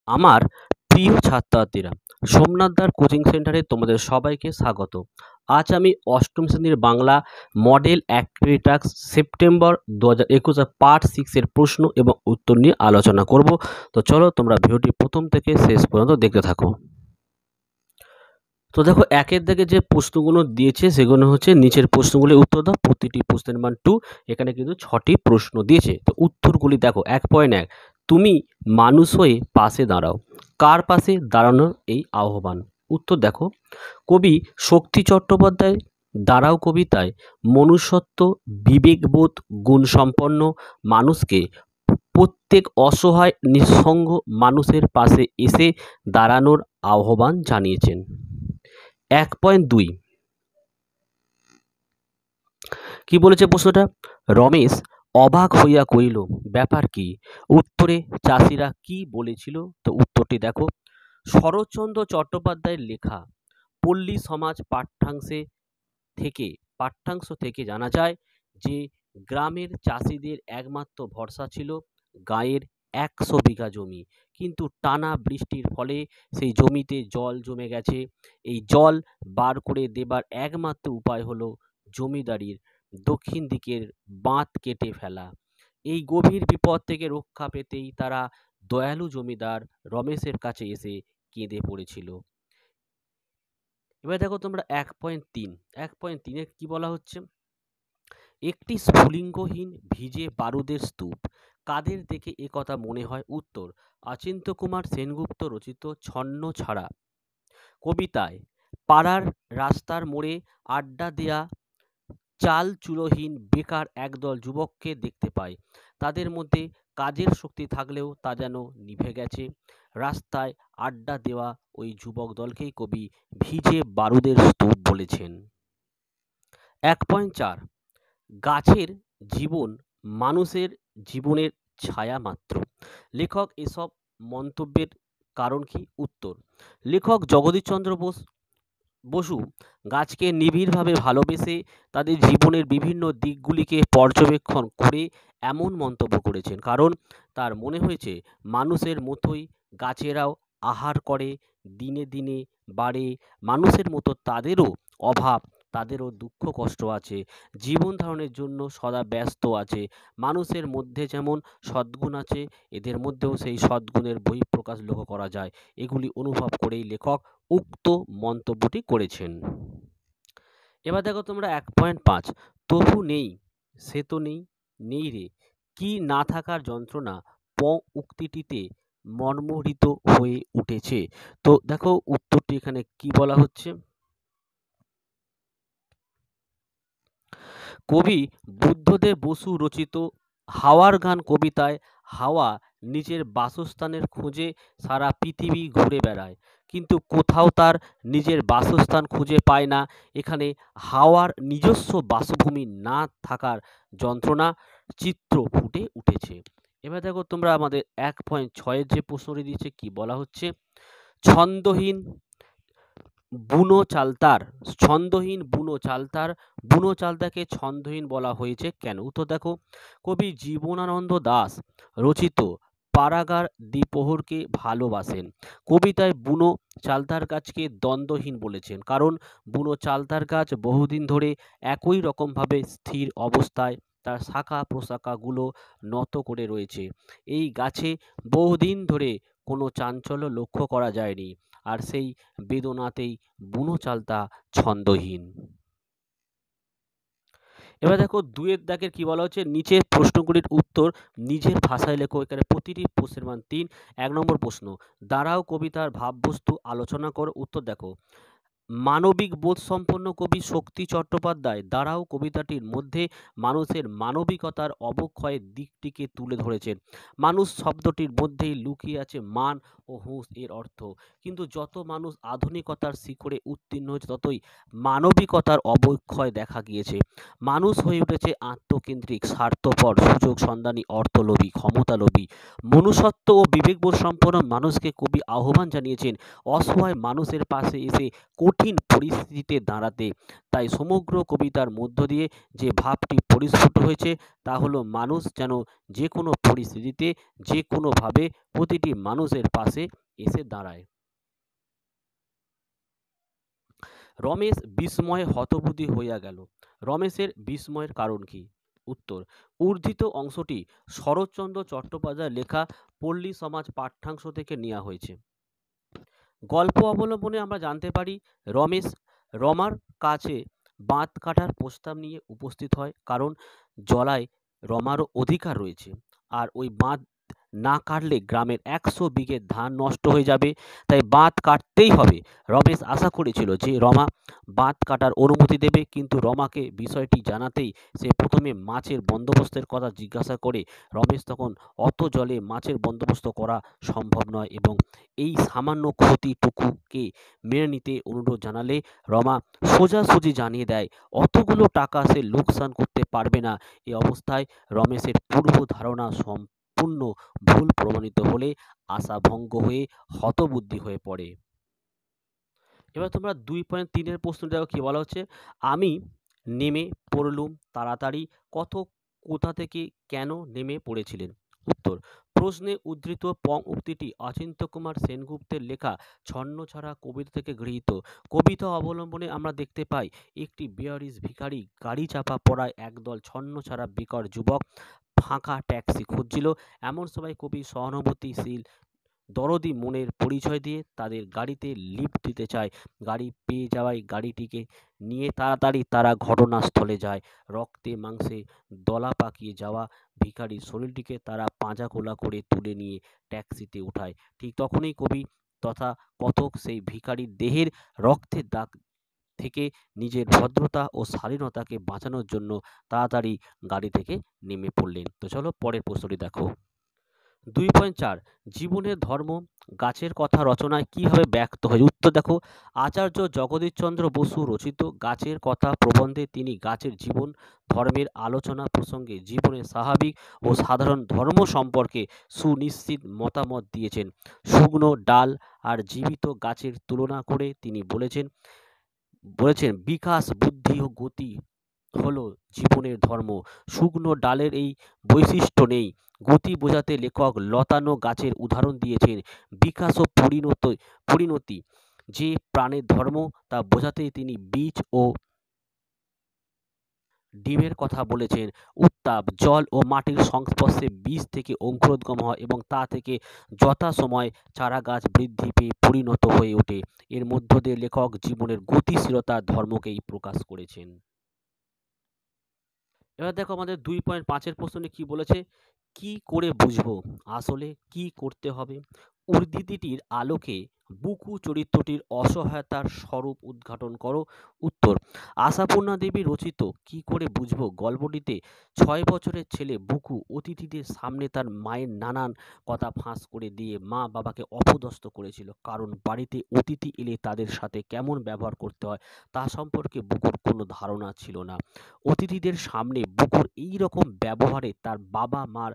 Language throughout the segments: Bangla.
আমার প্রিয় ছাত্রছাত্রীরা, সোমনাথদার কোচিং সেন্টারে তোমাদের সবাইকে স্বাগত। আজ আমি অষ্টম শ্রেণীর Bangla model activity task September 2021 part 6 এর প্রশ্ন এবং উত্তর নিয়ে আলোচনা করব। তো চলো তোমরা ভিডিওটি প্রথম থেকে শেষ পর্যন্ত দেখতে থাকো। তো দেখো, একের দাগে যে প্রশ্নগুলো দিয়েছে সেগুলো হচ্ছে নিচের প্রশ্নগুলির উত্তর দাও। প্রতিটি প্রশ্নের মান 2। এখানে কিন্তু 6টি প্রশ্ন দিয়েছে। তো উত্তরগুলি দেখো। 1.1, তুমি মানুষ হয়ে পাশে দাঁড়াও। কার পাশে দাঁড়ানোর এই আহ্বান? উত্তর দেখো, কবি শক্তি চট্টোপাধ্যায় দাঁড়াও কবিতায় মনুষ্যত্ব, বিবেকবোধ, গুণসম্পন্ন মানুষকে প্রত্যেক অসহায় নিঃসঙ্গ মানুষের পাশে এসে দাঁড়ানোর আহ্বান জানিয়েছেন। 1.2, কি বলেছে প্রশ্নটা? রমেশ অবাক হইয়া কইল, ব্যাপার কি? উত্তরে চাষিরা কি বলেছিল? তো উত্তরটি দেখো, শরৎচন্দ্র চট্টোপাধ্যায়ের লেখা পল্লী সমাজ পাঠ্যাংশ থেকে জানা যায় যে গ্রামের চাষিদের একমাত্র ভরসা ছিল গাঁয়ের 100 বিঘা জমি, কিন্তু টানা বৃষ্টির ফলে সেই জমিতে জল জমে গেছে। এই জল বার করে দেবার একমাত্র উপায় হলো জমিদারির দক্ষিণ দিকের বাঁধ কেটে ফেলা। এই গভীর বিপদ থেকে রক্ষা পেতেই তারা দয়ালু জমিদার রমেশের কাছে এসে কেঁদে পড়েছিল। এবার দেখো তোমরা 1.3, 1.3 এ কি বলা হচ্ছে? একটি স্ফুলিঙ্গহীন ভিজে বারুদের স্তূপ, কাদের দেখে এ কথা মনে হয়? উত্তর, অচিন্ত্য কুমার সেনগুপ্ত রচিত ছন্ন ছাড়া কবিতায় পাড়ার রাস্তার মোড়ে আড্ডা দেয়া চাল চুলোহীন বেকার একদল যুবককে দেখতে পায়। তাদের মধ্যে কাজের শক্তি থাকলেও তা যেন নিভে গেছে। রাস্তায় আড্ডা দেওয়া ওই যুবক দলকেই কবি ভিজে বারুদের স্তূপ বলেছেন। 1.4, গাছের জীবন মানুষের জীবনের ছায়া মাত্র। লেখক এসব মন্তব্যের কারণ কি? উত্তর, লেখক জগদীশচন্দ্র বসু গাছকে নিবিড়ভাবে ভালোবেসে তাদের জীবনের বিভিন্ন দিকগুলিকে পর্যবেক্ষণ করে এমন মন্তব্য করেছেন, কারণ তার মনে হয়েছে মানুষের মতোই গাছেরাও আহার করে, দিনে দিনে বাড়ে, মানুষের মতো তাদেরও অভাব, তাদেরও দুঃখ কষ্ট আছে, জীবন ধারণের জন্য সদা ব্যস্ত আছে। মানুষের মধ্যে যেমন সদ্গুণ আছে, এদের মধ্যেও সেই সদ্গুণের বহিঃপ্রকাশ লক্ষ্য করা যায়। এগুলি অনুভব করেই লেখক উক্ত মন্তব্যটি করেছেন। এবার দেখো তোমরা 1.5, তবু নেই সে তো নেই, নেই রে কি না থাকার যন্ত্রণা উক্তিটিতে মর্মহৃত হয়ে উঠেছে। তো দেখো উত্তরটি এখানে কি বলা হচ্ছে? কবি বুদ্ধদেব বসু রচিত হাওয়ার গান কবিতায় হাওয়া নিজের বাসস্থানের খোঁজে সারা পৃথিবী ঘুরে বেড়ায়, কিন্তু কোথাও তার নিজের বাসস্থান খুঁজে পায় না। এখানে হাওয়ার নিজস্ব বাসভূমি না থাকার যন্ত্রণা চিত্র ফুটে উঠেছে। এবার দেখো তোমরা আমাদের 1.6 যে প্রশ্নটি দিয়েছে, কি বলা হচ্ছে? ছন্দহীন বুনো চালতার, ছন্দহীন বুনো চালতার, বুনো চালতাকে ছন্দহীন বলা হয়েছে কেন? উত্তর দেখো, কবি জীবনানন্দ দাশ রচিত পাড়াগার দ্বিপ্রহরকে ভালোবাসেন। কবিতায় বুনো চালতার গাছকে দ্বন্দ্বহীন বলেছেন, কারণ বুনো চালতার গাছ বহুদিন ধরে একই রকমভাবে স্থির অবস্থায় তার শাখা প্রশাখাগুলো নত করে রয়েছে। এই গাছে বহুদিন ধরে কোনো চাঞ্চল্য লক্ষ্য করা যায়নি, আর সেই বেদনাতেই বুনো চালতা ছন্দহীন। এবার দেখো 2 দাগের কি বলা হচ্ছে? নিচের প্রশ্নগুলির উত্তর নিজের ভাষায় লেখো। এখানে প্রতিটি প্রশ্নের মান 3। 1 নম্বর প্রশ্ন, দাঁড়াও কবিতার ভাববস্তু আলোচনা করো। উত্তর দেখো, মানবিক বোধ সম্পন্ন কবি শক্তি চট্টোপাধ্যায় দাঁড়াও কবিতাটির মধ্যে মানুষের মানবিকতার অবক্ষয়ের দিকটিকে তুলে ধরেছেন। মানুষ শব্দটির মধ্যেই লুকিয়ে আছে মান ও হুঁশ এর অর্থ, কিন্তু যত মানুষ আধুনিকতার শিখরে উত্তীর্ণ হয়েছে ততই মানবিকতার অবক্ষয় দেখা গিয়েছে। মানুষ হয়ে উঠেছে আত্মকেন্দ্রিক, স্বার্থপর, সুযোগ সন্ধানী, অর্থলোভী, ক্ষমতালোভী। মনুষ্যত্ব ও বিবেকবোধ সম্পন্ন মানুষকে কবি আহ্বান জানিয়েছেন অসহায় মানুষের পাশে এসে কঠিন পরিস্থিতিতে দাঁড়াতে। তাই সমগ্র কবিতার মধ্য দিয়ে যে ভাবটি পরিস্ফুট হয়েছে তা হলো মানুষ যেন যে কোনো পরিস্থিতিতে যে কোনোভাবে প্রতিটি মানুষের পাশে এসে দাঁড়ায়। রমেশ বিস্ময়ে হতবুদ্ধি হইয়া গেল। রমেশের বিস্ময়ের কারণ কি? উত্তর, উর্ধিত অংশটি শরৎচন্দ্র চট্টোপাধ্যায়ের লেখা পল্লী সমাজ পাঠ্যাংশ থেকে নেওয়া হয়েছে। গল্প অবলম্বনে আমরা জানতে পারি রমেশ রমার কাছে বাঁধ কাটার প্রস্তাব নিয়ে উপস্থিত হয়, কারণ জলায় রমারও অধিকার রয়েছে, আর ওই বাঁধ না কাটলে গ্রামের 100 বিঘে ধান নষ্ট হয়ে যাবে, তাই বাঁধ কাটতেই হবে। রমেশ আশা করেছিল যে রমা বাঁধ কাটার অনুমতি দেবে, কিন্তু রমাকে বিষয়টি জানাতেই সে প্রথমে মাছের বন্দোবস্তের কথা জিজ্ঞাসা করে। রমেশ তখন অত জলে মাছের বন্দোবস্ত করা সম্ভব নয় এবং এই সামান্য ক্ষতিটুকুকে মেনে নিতে অনুরোধ জানালে রমা সোজাসুজি জানিয়ে দেয় অতগুলো টাকা সে লোকসান করতে পারবে না। এ অবস্থায় রমেশের পূর্ব ধারণা সম্পূর্ণ ভুল প্রমাণিত হলে আশা ভঙ্গ হয়ে হতবুদ্ধি হয়ে পড়ে। এবার তোমরা 2.3 প্রশ্ন দেখো কি বলা হচ্ছে, আমি নেমে পড়লুম তাড়াতাড়ি, কোথা থেকে কেন নেমে পড়েছিলেন? উত্তর, প্রশ্নে উদ্ধৃত পং উক্তিটি অচিন্ত্য কুমার সেনগুপ্তের লেখা ছন্নছাড়া কবিতা থেকে গৃহীত। কবিতা অবলম্বনে আমরা দেখতে পাই একটি বেয়ারিশ ভিখারি গাড়ি চাপা পড়ায় একদল ছন্নছাড়া বেকার যুবক ফাঁকা ট্যাক্সি খুঁজছিল। এমন সময় কবি সহানুভূতিশীল দরদি মনের পরিচয় দিয়ে তাদের গাড়িতে লিফট দিতে চায়। গাড়ি পেয়ে যাওয়ায় গাড়িটিকে নিয়ে তাড়াতাড়ি তারা ঘটনাস্থলে যায়। রক্তে মাংসে দলা পাকিয়ে যাওয়া ভিখারির শরীরটিকে তারা পাঁজা কোলা করে তুলে নিয়ে ট্যাক্সিতে উঠায়। ঠিক তখনই কবি তথা কথক সেই ভিখারির দেহের রক্তের দাগ থেকে নিজের ভদ্রতা ও শালীনতাকে বাঁচানোর জন্য তাড়াতাড়ি গাড়ি থেকে নেমে পড়লেন। তো চলো পরের প্রশ্নটি দেখো। 2.4 জীবনের ধর্ম গাছের কথা রচনায় কিভাবে ব্যক্ত হয়? উত্তর দেখো, আচার্য জগদীশচন্দ্র বসু রচিত গাছের কথা প্রবন্ধে তিনি গাছের জীবন ধর্মের আলোচনা প্রসঙ্গে জীবনের স্বাভাবিক ও সাধারণ ধর্ম সম্পর্কে সুনিশ্চিত মতামত দিয়েছেন। শুকনো ডাল আর জীবিত গাছের তুলনা করে তিনি বলেছেন বিকাশ, বুদ্ধি ও গতি হলো জীবনের ধর্ম। শুকনো ডালের এই বৈশিষ্ট্য নেই। গতি বোঝাতে লেখক লতানো গাছের উদাহরণ দিয়েছেন। বিকাশ ও পরিণতি যে প্রাণের ধর্ম তা বোঝাতে তিনি বীজ ও ডিমের কথা বলেছেন। উত্তাপ, জল ও মাটির সংস্পর্শে বীজ থেকে অঙ্কুরোদ্গম হয় এবং তা থেকে যথাসময়ে চারাগাছ বৃদ্ধি পেয়ে পরিণত হয়ে ওঠে। এর মধ্য দিয়ে লেখক জীবনের গতিশীলতার ধর্মকেই প্রকাশ করেছেন। এবার দেখো আমাদের 2.5 প্রশ্নে কি বলেছে, কি করে বুঝবো আসলে কি করতে হবে? উদ্ধৃতিটির আলোকে বুকু চরিত্রটির অসহায়তার স্বরূপ উদ্ঘাটন করো। উত্তর, আশাপূর্ণা দেবী রচিত কি করে বুঝবো গল্পটিতে 6 বছরের ছেলে বুকু অতিথিদের সামনে তার মায়ের নানান কথা ফাঁস করে দিয়ে মা বাবাকে অপদস্থ করেছিল, কারণ বাড়িতে অতিথি এলে তাদের সাথে কেমন ব্যবহার করতে হয় তা সম্পর্কে বুকুর কোনো ধারণা ছিল না। অতিথিদের সামনে বুকুর এই রকম ব্যবহারে তার বাবা মার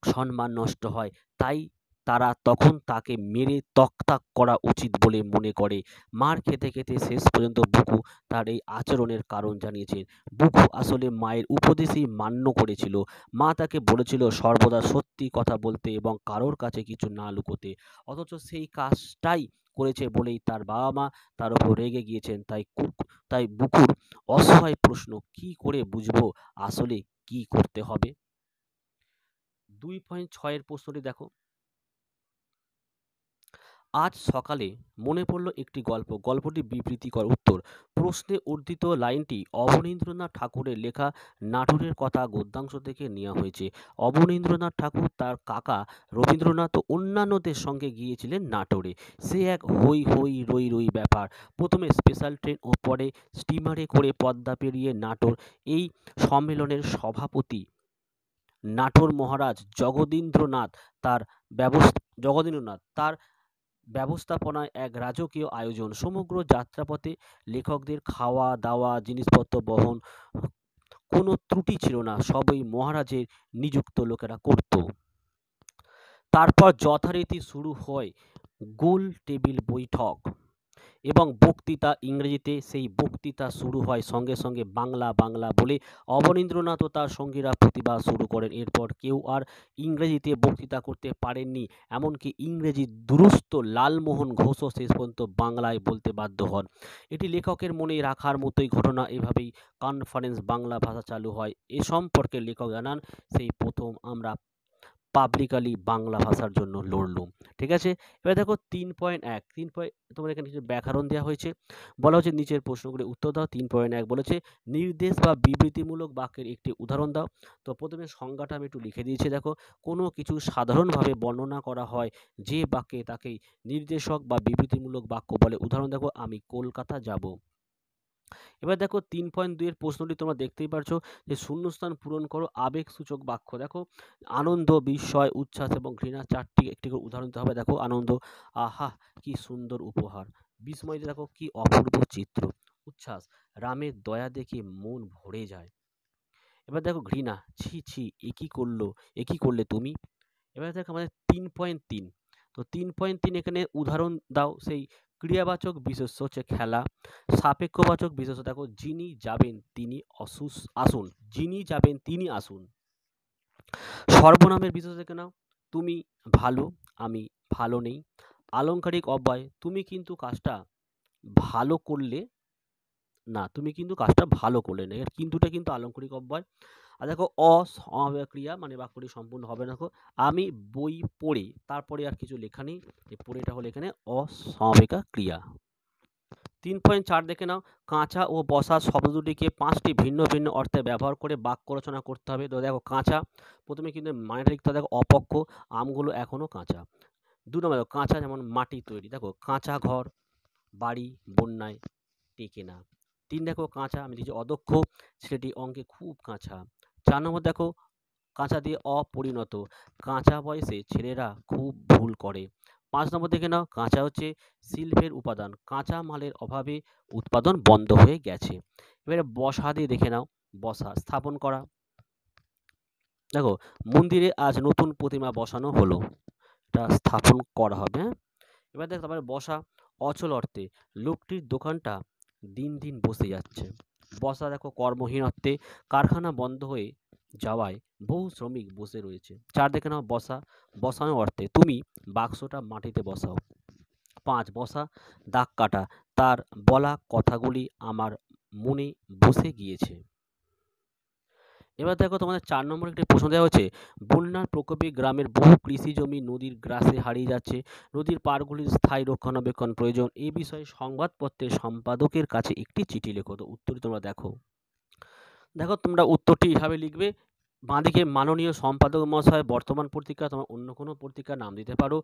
সম্মান নষ্ট হয়, তাই তারা তখন তাকে মেরে তক্তাক করা উচিত বলে মনে করে। মার খেতে খেতে শেষ পর্যন্ত বুকু তার এই আচরণের কারণ জানিয়েছেন। বুকু আসলে মায়ের উপদেশই মান্য করেছিল। মা তাকে বলেছিল সর্বদা সত্যি কথা বলতে এবং কারোর কাছে কিছু না লুকোতে, অথচ সেই কাজটাই করেছে বলেই তার বাবা মা তার উপর রেগে গিয়েছেন। তাই বুকুর অসহায় প্রশ্ন, কি করে বুঝবো আসলে কি করতে হবে? 2.6 প্রশ্নটি দেখো, আজ সকালে মনে পড়ল একটি গল্প, গল্পটি বিবৃতিকর। উত্তর, প্রশ্নে উদ্ধৃত লাইনটি অবনীন্দ্রনাথ ঠাকুরের লেখা নাটুরের কথা গদ্যাংশ থেকে নেওয়া হয়েছে। অবনীন্দ্রনাথ ঠাকুর তার কাকা রবীন্দ্রনাথ ও অন্যান্যদের সঙ্গে গিয়েছিলেন নাটোরে। সে এক হই হই রই রই ব্যাপার। প্রথমে স্পেশাল ট্রেন ও পরে স্টিমারে করে পদ্মা পেরিয়ে নাটোর। এই সম্মেলনের সভাপতি নাটোর মহারাজ জগদীন্দ্রনাথ তার ব্যবস্থাপনায় এক রাজকীয় আয়োজন। সমগ্র যাত্রাপথে লেখকদের খাওয়া দাওয়া জিনিসপত্র বহন কোনো ত্রুটি ছিল না, সবই মহারাজের নিযুক্ত লোকেরা করত। তারপর যথারীতি শুরু হয় গোল টেবিল বৈঠক। এবং বক্তৃতা ইংরেজিতে, সেই বক্তৃতা শুরু হয় সঙ্গে সঙ্গে বাংলা বাংলা বলে অবনীন্দ্রনাথ ও তার সঙ্গীরা প্রতিবাদ শুরু করেন। এরপর কেউ আর ইংরেজিতে বক্তৃতা করতে পারেননি, এমনকি ইংরেজি দুরস্ত লালমোহন ঘোষও শেষ পর্যন্ত বাংলায় বলতে বাধ্য হন। এটি লেখকের মনে রাখার মতোই ঘটনা। এভাবেই কনফারেন্স বাংলা ভাষা চালু হয়। এ সম্পর্কে লেখক জানান, সেই প্রথম আমরা পাবলিকালি বাংলা ভাষার জন্য লড়লুম। ঠিক আছে, এবার দেখো 3.1 তোমার এখানে কিছু ব্যাকরণ দেওয়া হয়েছে। বলা হচ্ছে নিচের প্রশ্নগুলি উত্তর দাও। 3.1 বলেছে নির্দেশ বা বিবৃতিমূলক বাক্যের একটি উদাহরণ দাও। তো প্রথমে সংজ্ঞাটা আমি একটু লিখে দিয়েছি, দেখো কোনো কিছু সাধারণভাবে বর্ণনা করা হয় যে বাক্যে, তাকেই নির্দেশক বা বিবৃতিমূলক বাক্য বলে। উদাহরণ দেখো, আমি কলকাতা যাব। এবার দেখো 3.2 এর প্রশ্নটি তোমরা দেখতেই পারছো যে শূন্যস্থান পূরণ করো আবেগসূচক বাক্য। দেখো আনন্দ, বিস্ময়, উচ্ছ্বাস এবং ঘৃণা চারটি একটি করে উদাহরণ দিতে হবে। দেখো আনন্দ, আহা কি সুন্দর উপহার। বিস্ময়, দেখো কি অপূর্ব চিত্র। উচ্ছ্বাস, রামের দয়া দেখে মন ভরে যায়। এবার দেখো ঘৃণা, ছি ছি এ কি করলে তুমি। এবার দেখো আমাদের 3.3, তো 3.3 এখানে উদাহরণ দাও। সেই ক্রিয়াবাচক বিশেষ্য হচ্ছে খেলা, সাপেক্ষবাচক বিশেষ্য দেখো যিনি যাবেন তিনি আসুন, যিনি যাবেন তিনি আসুন। সর্বনামের বিশেষ্য দেখে নাও, তুমি ভালো, আমি ভালো নেই। আলংকারিক অব্যয়, তুমি কিন্তু কাজটা ভালো করলে না, এর কিন্তুটা কিন্তু আলংকারিক অব্যয়। আর দেখো অসমাবেয় ক্রিয়া, মানে বাক্যটি সম্পূর্ণ হবে না। দেখো আমি বই পড়ে, তারপরে আর কিছু লেখা নেই, এই পড়েটা হলো এখানে অসমাবিকা ক্রিয়া। 3.4 দেখে নাও, কাঁচা ও বসা শব্দ দুটিকে 5টি ভিন্ন ভিন্ন অর্থে ব্যবহার করে বাক্য রচনা করতে হবে। তো দেখো কাঁচা, প্রথমে কিন্তু মানেটা লিখতে হবে। দেখো অপক্ষ, আমগুলো এখনো কাঁচা। 2 নম্বর দেখো কাঁচা, যেমন মাটি তৈরি। দেখো কাঁচা ঘর, বাড়ি বন্যায় টেকে না। 3 দেখো কাঁচা, আমি লিখছি অদক্ষ, ছেলেটি অঙ্কে খুব কাঁচা। 4 নম্বর দেখো কাঁচা দিয়ে অপরিণত, কাঁচা বয়সে ছেলেরা খুব ভুল করে। 5 নম্বর দেখে নাও, কাঁচা হচ্ছে শিল্পের উপাদান, কাঁচা মালের অভাবে উৎপাদন বন্ধ হয়ে গেছে। এবারে বসা দিয়ে দেখে নাও, বসা স্থাপন করা। দেখো মন্দিরে আজ নতুন প্রতিমা বসানো হলো, এটা স্থাপন করা হবে। হ্যাঁ, এবার দেখো তারপরে বসা অচল অর্থে, লোকটির দোকানটা দিন দিন বসে যাচ্ছে। বসা দেখো কর্মহীন অর্থে, কারখানা বন্ধ হয়ে যাওয়ায় বহু শ্রমিক বসে রয়েছে। 4 দেখে নাও বসা বসানো অর্থে, তুমি বাক্সটা মাটিতে বসাও। 5 বসা দাগ কাটা, তার বলা কথাগুলি আমার মনে বসে গিয়েছে। এবার দেখো তোমাদের 4 নম্বর একটি প্রশ্ন দেওয়া হচ্ছে, বন্যার প্রকোপে গ্রামের বহু কৃষি জমি নদীর গ্রাসে হারিয়ে যাচ্ছে, নদীর পাড়গুলির স্থায়ী রক্ষণাবেক্ষণ প্রয়োজন। এই বিষয়ে সংবাদপত্রের সম্পাদকের কাছে একটি চিঠি লেখো। তো উত্তরটি তোমরা দেখো। দেখো তোমরা উত্তরটি এভাবে লিখবে, বাঁদিকে মাননীয় সম্পাদক মহাশয়, বর্তমান পত্রিকা, তোমার অন্য কোনো পত্রিকার নাম দিতে পারো।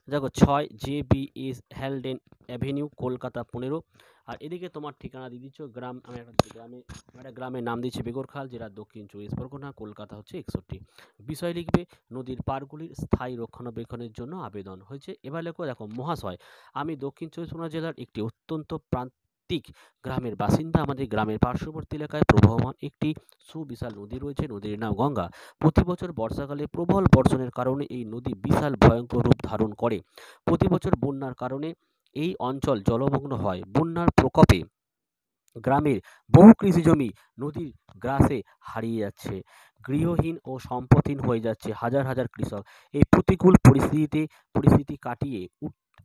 দেখো 6 JBS হেলডেন অ্যাভিনিউ, কলকাতা 15। আর এদিকে তোমার ঠিকানা দিয়ে দিচ্ছ, গ্রাম, আমি একটা গ্রামের নাম দিচ্ছি বেগরখাল, জেলা দক্ষিণ 24 পরগনা, কলকাতা হচ্ছে 61। বিষয় লিখবে নদীর পাড়গুলির স্থায়ী রক্ষণাবেক্ষণের জন্য আবেদন হয়েছে। এবার লেখো, দেখো মহাশয়, আমি দক্ষিণ 24 পরগনা জেলার একটি অত্যন্ত প্রান্তিক গ্রামের বাসিন্দা। আমাদের গ্রামের পার্শ্ববর্তী এলাকায় প্রবহমান একটি সুবিশাল নদী রয়েছে, নদীর নাম গঙ্গা। প্রতি বছর বর্ষাকালে প্রবল বর্ষণের কারণে এই নদী বিশাল ভয়ঙ্কর রূপ ধারণ করে। প্রতি বছর বন্যার কারণে এই অঞ্চল জলমগ্ন হয়। বন্যার প্রকোপে গ্রামের বহু কৃষিজমি নদীর গ্রাসে হারিয়ে যাচ্ছে, গৃহহীন ও সম্পদহীন হয়ে যাচ্ছে হাজার হাজার কৃষক। এই প্রতিকূল পরিস্থিতি কাটিয়ে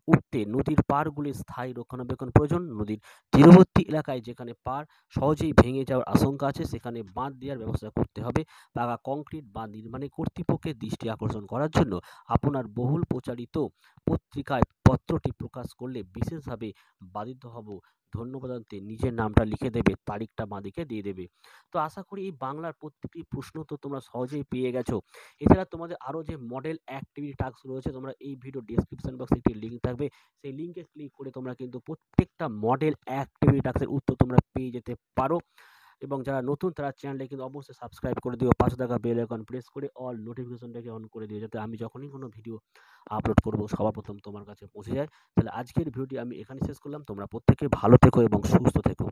উঠতে নদীর পাড়গুলির স্থায়ী রক্ষণাবেক্ষণ প্রয়োজন। নদীর তীরবর্তী এলাকায় যেখানে পাড় সহজেই ভেঙে যাওয়ার আশঙ্কা আছে, সেখানে বাঁধ দেওয়ার ব্যবস্থা করতে হবে। পাকা কংক্রিট বাঁধ নির্মাণে কর্তৃপক্ষের দৃষ্টি আকর্ষণ করার জন্য আপনার বহুল প্রচারিত পত্রিকায় পত্রটি প্রকাশ করলে বিশেষভাবে বাধিত হব। ধন্যবাদ জানাতে নিজের নামটা লিখে দেবে, তারিখটা বাঁদিকে দিয়ে দেবে। তো আশা করি এই বাংলার প্রত্যেকটি প্রশ্ন তো তোমরা সহজেই পেয়ে গেছো। এছাড়া তোমাদের আরও যে মডেল অ্যাক্টিভিটি টাস্ক রয়েছে, তোমরা এই ভিডিও ডেসক্রিপশন বক্সে একটি লিঙ্ক থাকবে, সেই লিঙ্কে ক্লিক করে তোমরা কিন্তু প্রত্যেকটা মডেল অ্যাক্টিভিটি টাস্কের উত্তর তোমরা পেয়ে যেতে পারো। এবং যারা নতুন তারা চ্যানেলে কিন্তু অবশ্যই সাবস্ক্রাইব করে দিও, পাশে থাকা বেল আইকন প্রেস করে অল নোটিফিকেশনটাকে অন করে দিও, যাতে আমি যখনই কোনো ভিডিও আপলোড করব সবার প্রথম তোমার কাছে পৌঁছে যায়। তাহলে আজকের ভিডিওটি আমি এখানে শেষ করলাম। তোমরা প্রত্যেকে ভালো থেকো এবং সুস্থ থেকো।